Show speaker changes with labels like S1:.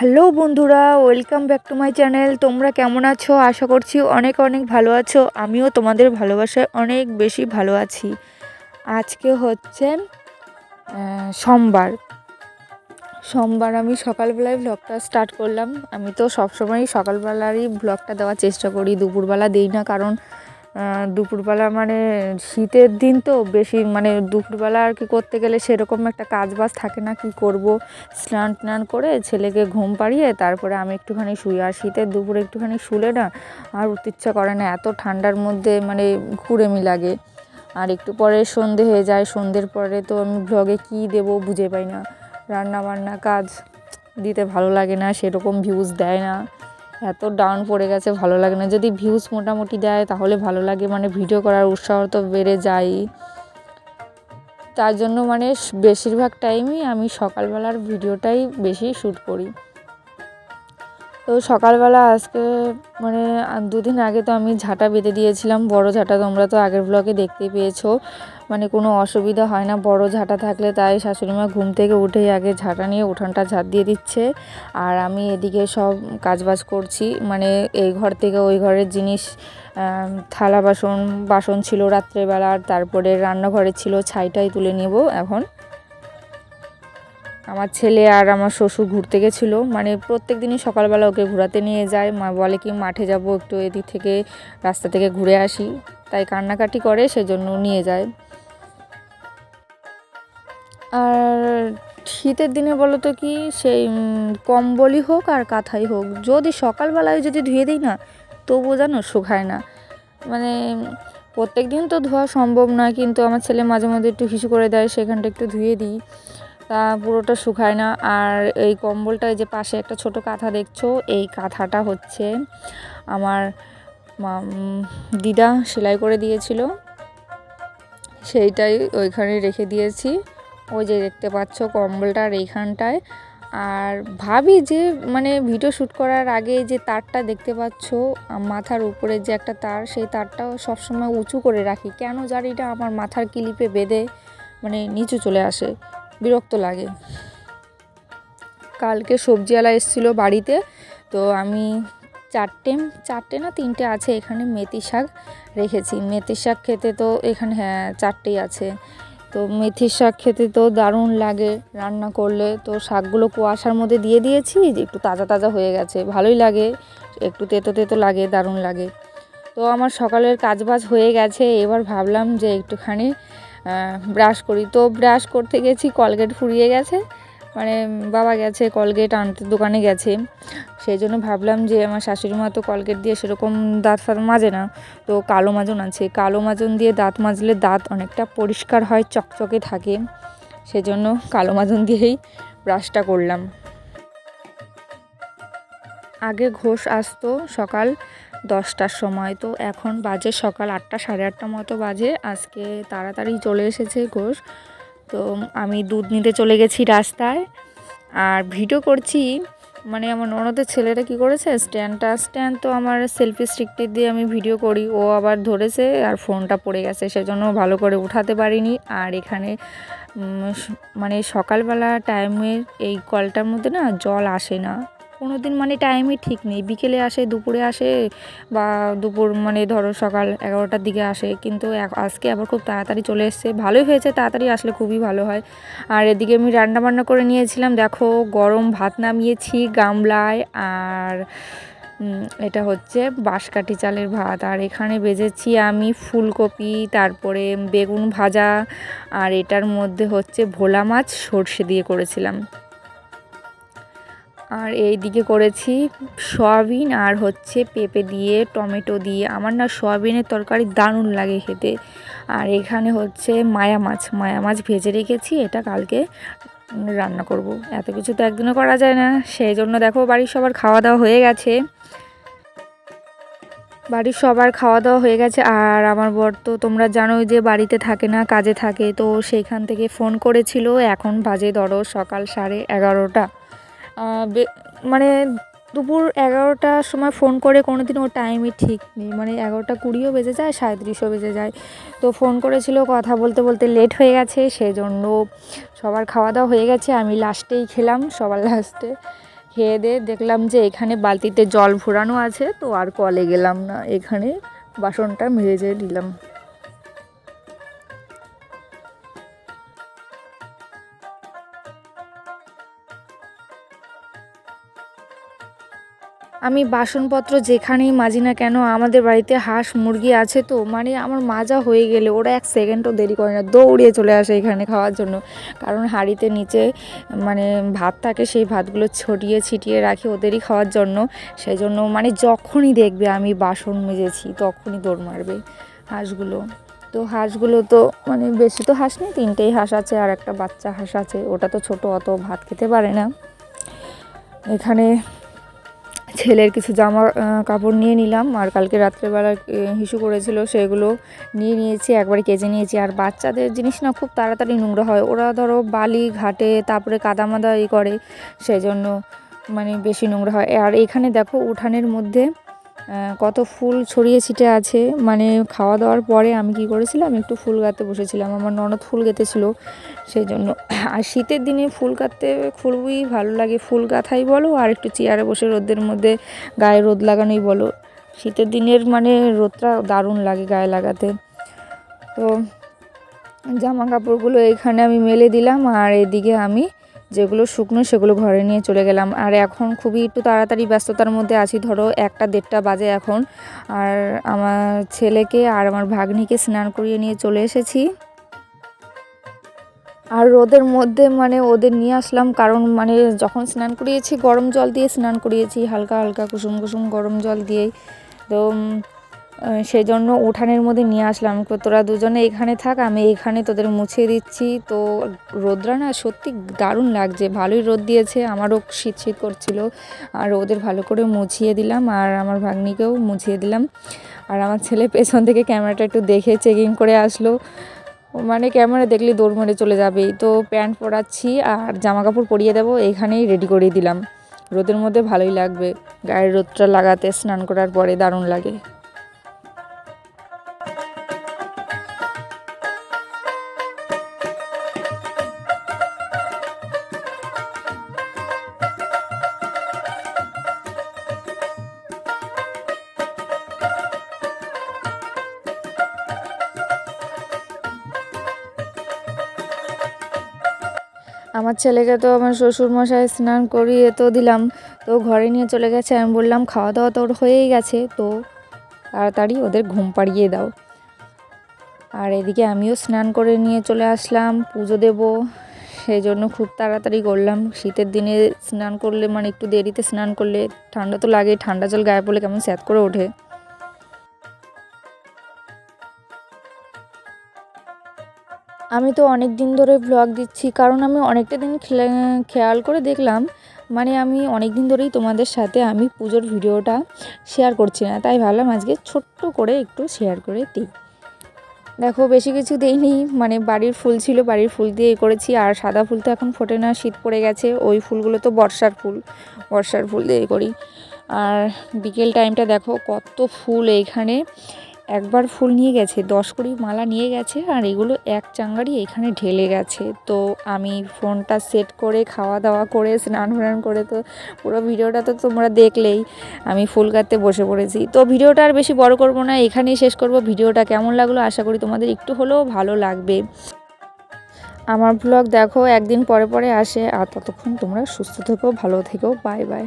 S1: Hello বন্ধুরা, welcome back to my channel. তোমরা কেমন আছো? আশা করছি অনেক অনেক ভালো আছো। আমিও তোমাদের ভালোবাসায় অনেক বেশি ভালো আছি। আজকে হচ্ছে সোমবার। আমি সকালবেলায় ব্লগটা স্টার্ট করলাম। আমি তো সবসময়ই সকালবেলারই ব্লগটা দেওয়ার চেষ্টা করি, দুপুরবেলা দিই না। কারণ দুপুরবেলা মানে শীতের দিন তো বেশি দুপুরবেলা আর কি করতে গেলে সেরকম একটা কাজ বাজ থাকে না। কি করব, স্নান করে ছেলেকে ঘুম পাড়িয়ে তারপরে আমি একটুখানি শুই। আর শীতের দুপুরে একটুখানি শুলে না আর উঠতে ইচ্ছা করে না, এত ঠান্ডার মধ্যে ঘুরেমি লাগে। আর একটু পরে সন্ধে হয়ে যায়, সন্ধ্যের পরে তো আমি ব্লগে কী দেবো বুঝে পাই না। রান্না বান্না কাজ দিতে ভালো লাগে না, সেরকম ভিউজ দেয় না, এত ডাউন পড়ে গেছে, ভালো লাগে না। যদি ভিউজ মোটামুটি দেয় তাহলে ভালো লাগে, ভিডিও করার উৎসাহ তো বেড়ে যায়। তার জন্য বেশিরভাগ টাইমই আমি সকালবেলার ভিডিওটাই বেশি শ্যুট করি। তো সকালবেলা আজকে দুদিন আগে তো আমি ঝাঁটা বেঁধে দিয়েছিলাম, বড় ঝাঁটা। তোমরা তো আগের ব্লগে দেখতেই পেয়েছো, কোনো অসুবিধা হয় না বড় ঝাঁটা থাকলে। তাই শাশুড়িমা ঘুম থেকে উঠেই আগে ঝাঁটা নিয়ে উঠানটা ঝাঁট দিয়ে দিচ্ছে, আর আমি এদিকে সব কাজবাজ করছি। এই ঘর থেকে ওই ঘরের জিনিস, থালা বাসন ছিল রাত্রেবেলার, তারপরে রান্নাঘরে ছিল, ছাইটাই তুলে নেব এখন। আমার ছেলে আর আমার শ্বশুর ঘুরতে গেছিলো, প্রত্যেক দিনই সকালবেলা ওকে ঘোরাতে নিয়ে যায়। মা বলে কি মাঠে যাব, একটু এদিক থেকে রাস্তা থেকে ঘুরে আসি, তাই কান্নাকাটি করে, সেজন্য নিয়ে যায়। আর শীতের দিনে বলো তো কি, সেই কম্বলই হোক আর কাঁথাই হোক, যদি সকালবেলায় যদি ধুয়ে দিই না তবুও যেন শুকায় না। প্রত্যেক দিন তো ধোয়া সম্ভব নয়, কিন্তু আমার ছেলে মাঝে মধ্যে একটু হিসু করে দেয়, সেখানটা একটু ধুয়ে দিই, তা পুরোটা শুকায় না। আর এই কম্বলটায় যে পাশে একটা ছোট কাঁথা দেখছো, এই কাঁথাটা হচ্ছে আমার দিদা সেলাই করে দিয়েছিল, সেইটাই ওইখানে রেখে দিয়েছি। ওই যে দেখতে পাচ্ছ কম্বলটার এইখানটায়। আর ভাবি যে ভিডিও শ্যুট করার আগে যে তারটা দেখতে পাচ্ছ মাথার উপরে যে একটা তার, সেই তারটাও সবসময় উঁচু করে রাখি। কেন জানি না, আমার মাথার ক্লিপে বেঁধে নিচু চলে আসে, বিরক্ত লাগে। কালকে সবজিওয়ালা এসেছিলো বাড়িতে, তো আমি চারটে না তিনটে আছে এখানে মেথি শাক রেখেছি। মেথি শাক খেতে তো এখানে, হ্যাঁ, চারটেই আছে। তো মেথির শাক খেতে তো দারুণ লাগে রান্না করলে। তো শাকগুলো কুয়াশার মধ্যে দিয়ে দিয়েছি, একটু তাজা তাজা হয়ে গেছে, ভালোই লাগে, একটু তেতো তেতো লাগে, দারুণ লাগে। তো আমার সকালের কাজবাজ হয়ে গেছে, এবার ভাবলাম যে একটুখানি ব্রাশ করি। তো ব্রাশ করতে গেছি, কলগেট ফুরিয়ে গেছে, বাবা গেছে কলগেট আনতে, দোকানে গেছে। সেই জন্য ভাবলাম যে আমার শাশুড়ি মা তো কলগেট দিয়ে সেরকম দাঁত ফাত মাজে না, তো কালো মাজন আছে, কালো মাজন দিয়ে দাঁত মাজলে দাঁত অনেকটা পরিষ্কার হয়, চকচকে থাকে। সেজন্য কালো মাজন দিয়েই ব্রাশটা করলাম। আগে ঘোষ আসতো সকাল 10টার সময়, তো এখন বাজে সকাল 8টা, সাড়ে 8টা মতো বাজে। আজকে তাড়াতাড়ি চলে এসেছে ঘোষ। তো আমি দুধ নিতে চলে গেছি রাস্তায়, আর ভিডিও করছি। আমার ননদের ছেলেটা কি করেছে, স্ট্যান্ড তো আমার সেলফি স্টিকটি দিয়ে আমি ভিডিও করি, ও আবার ধরেছে আর ফোনটা পড়ে গেছে, সেজন্য ভালো করে উঠাতে পারিনি। আর এখানে সকালবেলা টাইমে এই কলটার মধ্যে না জল আসে না কোনো দিন, টাইমই ঠিক নেই, বিকেলে আসে, দুপুরে আসে, বা দুপুর ধরো সকাল 11টার দিকে আসে, কিন্তু আজকে আবার খুব তাড়াতাড়ি চলে এসছে। ভালোই হয়েছে, তাড়াতাড়ি আসলে খুবই ভালো হয়। আর এদিকে আমি রান্নাবান্না করে নিয়েছিলাম, দেখো গরম ভাত নামিয়েছি গামলায়, আর এটা হচ্ছে বাঁশকাঠি চালের ভাত। আর এখানে ভেজেছি আমি ফুলকপি, তারপরে বেগুন ভাজা, আর এটার মধ্যে হচ্ছে ভোলা মাছ সর্ষে দিয়ে করেছিলাম। আর এই দিকে করেছি সয়াবিন, আর হচ্ছে পেঁপে দিয়ে, টমেটো দিয়ে। আমার না সয়াবিনের তরকারি দারুণ লাগে খেতে। আর এখানে হচ্ছে মায়া মাছ ভেজে রেখেছি, এটা কালকে রান্না করব। এত কিছু তো একদিনও করা যায় না, সেই জন্য দেখো বাড়ির সবার খাওয়া দাওয়া হয়ে গেছে। আর আমার বর তো তোমরা জানোই যে বাড়িতে থাকে না, কাজে থাকে, তো সেইখান থেকে ফোন করেছিল। এখন বাজে ধরো সকাল 11:30। দুপুর 11টার সময় ফোন করে কোনো দিন ওর টাইমই ঠিক নেই, 11:20ও বেজে যায়, 37ও বেজে যায়। তো ফোন করেছিল, কথা বলতে বলতে লেট হয়ে গেছে, সেই জন্য সবার খাওয়া দাওয়া হয়ে গেছে, আমি লাস্টেই খেলাম, সবার লাস্টে। খেয়ে দিয়ে দেখলাম যে এখানে বালতিতে জল ভরানো আছে, তো আর কলে গেলাম না, এখানে বাসনটা মেজে দিলাম। আমি বাসনপত্র যেখানেই মাজি না কেন, আমাদের বাড়িতে হাঁস মুরগি আছে, তো মানে আমার মাজা হয়ে গেলে ওরা 1 সেকেন্ডও দেরি করে না, দৌড়িয়ে চলে আসে এখানে খাওয়ার জন্য। কারণ হাঁড়িতে নিচে মানে ভাত থাকে, সেই ভাতগুলো ছড়িয়ে ছিটিয়ে রাখি ওদেরই খাওয়ার জন্য। সেই জন্য মানে যখনই দেখবে আমি বাসন মেজেছি তখনই দৌড় মারবে হাঁসগুলো। তো হাঁসগুলো তো মানে বেশি তো হাঁস নেই, 3টেই হাঁস আছে আর একটা বাচ্চা হাঁস আছে, ওটা তো ছোট, অত ভাত খেতে পারে না। এখানে ছেলের কিছু জামা কাপড় নিয়ে নিলাম, আর কালকে রাত্রেবেলা হিসু করেছিল সেগুলো নিয়ে নিয়েছি, একবারে কেচে নিয়েছি। আর বাচ্চাদের জিনিস না খুব তাড়াতাড়ি নোংরা হয়, ওরা ধরো বালি ঘাটে তারপরে কাদামাদা করে, সেই জন্য মানে বেশি নোংরা হয়। আর এখানে দেখো উঠানের মধ্যে কত ফুল ছড়িয়ে ছিটে আছে। মানে খাওয়া দাওয়ার পরে আমি কি করেছিলাম, একটু ফুল গাঁথতে বসেছিলাম, আমার ননদ ফুল গেঁথেছিল সেই জন্য। আর শীতের দিনে ফুল গাঁথতে খুবই ভালো লাগে, ফুল গাঁথাই বলো আর একটু চেয়ারে বসে রোদের মধ্যে গায়ে রোদ লাগানোই বলো, শীতের দিনের মানে রোদটা দারুণ লাগে গায়ে লাগাতে। তো জামা কাপড়গুলো এখানে আমি মেলে দিলাম, আর এদিকে আমি যেগুলো শুকনো সেগুলো ঘরে নিয়ে চলে গেলাম। আর এখন খুবই একটু তাড়াতাড়ি ব্যস্ততার মধ্যে আছি, ধরো 1টা-1:30 বাজে এখন। আর আমার ছেলেকে আর আমার ভাগ্নিকে স্নান করিয়ে নিয়ে চলে এসেছি। আর রোদের মধ্যে মানে ওদের নিয়ে আসলাম, কারণ মানে যখন স্নান করিয়েছি গরম জল দিয়ে স্নান করিয়েছি, হালকা হালকা কুসুম কুসুম গরম জল দিয়েই। তো সেই জন্য উঠানের মধ্যে নিয়ে আসলাম, তোরা দুজনে এখানে থাক, আমি এখানে তোদের মুছিয়ে দিচ্ছি। তো রোদরা না সত্যি দারুণ লাগছে, ভালোই রোদ দিয়েছে, আমারও শীত শীত করছিল। আর ওদের ভালো করে মুছিয়ে দিলাম, আর আমার ভাগ্নিকেও মুছিয়ে দিলাম। আর আমার ছেলে পেছন থেকে ক্যামেরাটা একটু দেখে চেকিং করে আসলো, মানে ক্যামেরা দেখলে দৌড় মেরে চলে যাবেই। তো প্যান্ট পরাচ্ছি আর জামা কাপড় পরিয়ে দেবো, এইখানেই রেডি করিয়ে দিলাম, রোদের মধ্যে ভালোই লাগবে, গায়ের রোদটা লাগাতে স্নান করার পরে দারুণ লাগে। আমার ছেলেকে তো আমার শ্বশুরমশাই স্নান করিয়ে তো দিলাম, তো ঘরে নিয়ে চলে গেছে। আমি বললাম খাওয়া দাওয়া তো ওর হয়েই গেছে, তো তাড়াতাড়ি ওদের ঘুম পাড়িয়ে দাও। আর এদিকে আমিও স্নান করে নিয়ে চলে আসলাম, পুজো দেব, সেই জন্য খুব তাড়াতাড়ি করলাম। শীতের দিনে স্নান করলে মানে একটু দেরিতে স্নান করলে ঠান্ডা তো লাগে, ঠান্ডা জল গায়ে পড়লে কেমন স্যাঁত করে ওঠে। আমি তো অনেক দিন ধরে ব্লগ দিচ্ছি, কারণ আমি অনেকটা দিন খেয়াল করে দেখলাম মানে আমি অনেক দিন ধরেই তোমাদের সাথে আমি পুজোর ভিডিওটা শেয়ার করছি না, তাই ভাবলাম আজকে ছোট্ট করে একটু শেয়ার করে দিই। দেখো বেশি কিছু দেইনি, মানে বাড়ির ফুল ছিল, বাড়ির ফুল দিয়ে করেছি। আর সাদা ফুল তো এখন ফোটে না, শীত পড়ে গেছে, ওই ফুলগুলো তো বর্ষার ফুল দিয়ে করি। আর বিকেল টাইমটা দেখো কত ফুল এইখানে, একবার ফুল নিয়ে গেছে 10 কুড়ি মালা নিয়ে গেছে, আর এগুলো এক চাঙ্গারি এখানে ঢেলে গেছে। তো আমি ফোনটা সেট করে খাওয়া দাওয়া করে স্নান ফান করে, তো পুরো ভিডিওটা তো তোমরা দেখলেই, আমি ফুল গাঁথতে বসে পড়েছি। তো ভিডিওটা আর বেশি বড় করব না, এখানেই শেষ করব। ভিডিওটা কেমন লাগলো আশা করি তোমাদের একটু হলেও ভালো লাগবে। আমার ব্লগ দেখো একদিন পরে পরে আসে, আর ততক্ষণ তোমরা সুস্থ থেকো, ভালো থেকো, বাই বাই।